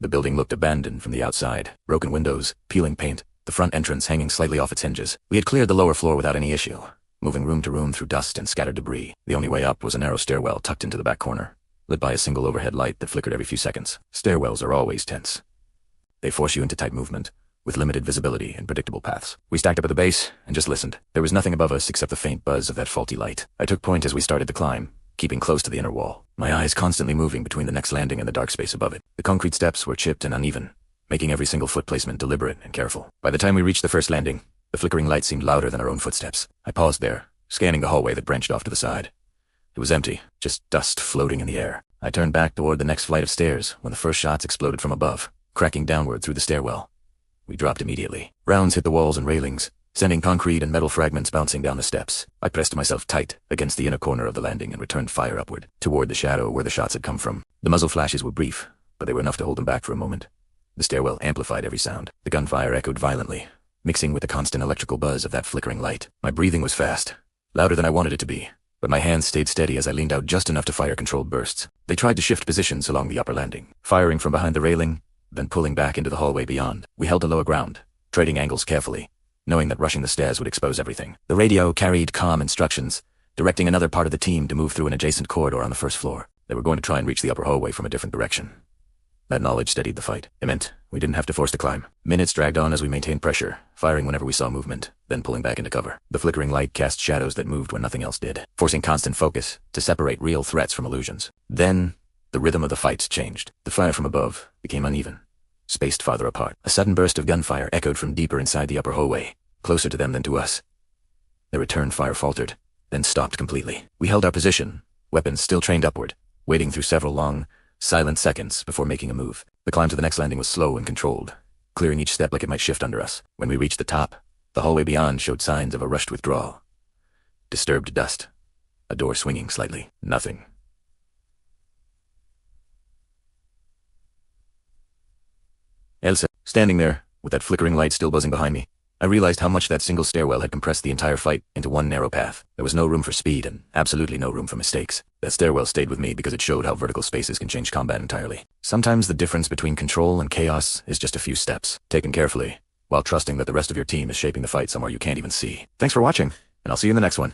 The building looked abandoned from the outside. Broken windows, peeling paint, the front entrance hanging slightly off its hinges. We had cleared the lower floor without any issue, moving room to room through dust and scattered debris. The only way up was a narrow stairwell tucked into the back corner, lit by a single overhead light that flickered every few seconds. Stairwells are always tense. They force you into tight movement, with limited visibility and predictable paths. We stacked up at the base and just listened. There was nothing above us except the faint buzz of that faulty light. I took point as we started to climb, keeping close to the inner wall, my eyes constantly moving between the next landing and the dark space above it. The concrete steps were chipped and uneven, making every single foot placement deliberate and careful. By the time we reached the first landing, the flickering light seemed louder than our own footsteps. I paused there, scanning the hallway that branched off to the side. It was empty, just dust floating in the air. I turned back toward the next flight of stairs when the first shots exploded from above, cracking downward through the stairwell. We dropped immediately. Rounds hit the walls and railings, sending concrete and metal fragments bouncing down the steps. I pressed myself tight against the inner corner of the landing and returned fire upward, toward the shadow where the shots had come from. The muzzle flashes were brief, but they were enough to hold them back for a moment. The stairwell amplified every sound. The gunfire echoed violently, mixing with the constant electrical buzz of that flickering light. My breathing was fast, louder than I wanted it to be, but my hands stayed steady as I leaned out just enough to fire controlled bursts. They tried to shift positions along the upper landing, firing from behind the railing, then pulling back into the hallway beyond. We held the lower ground, trading angles carefully, knowing that rushing the stairs would expose everything. The radio carried calm instructions, directing another part of the team to move through an adjacent corridor on the first floor. They were going to try and reach the upper hallway from a different direction. That knowledge steadied the fight. It meant we didn't have to force the climb. Minutes dragged on as we maintained pressure, firing whenever we saw movement, then pulling back into cover. The flickering light cast shadows that moved when nothing else did, forcing constant focus to separate real threats from illusions. Then, the rhythm of the fights changed. The fire from above became uneven, spaced farther apart. A sudden burst of gunfire echoed from deeper inside the upper hallway, closer to them than to us. The return fire faltered, then stopped completely. We held our position, weapons still trained upward, waiting through several long, silent seconds before making a move. The climb to the next landing was slow and controlled, clearing each step like it might shift under us. When we reached the top, the hallway beyond showed signs of a rushed withdrawal. Disturbed dust, a door swinging slightly. Nothing. Elsa, standing there, with that flickering light still buzzing behind me, I realized how much that single stairwell had compressed the entire fight into one narrow path. There was no room for speed and absolutely no room for mistakes. That stairwell stayed with me because it showed how vertical spaces can change combat entirely. Sometimes the difference between control and chaos is just a few steps, taken carefully, while trusting that the rest of your team is shaping the fight somewhere you can't even see. Thanks for watching, and I'll see you in the next one.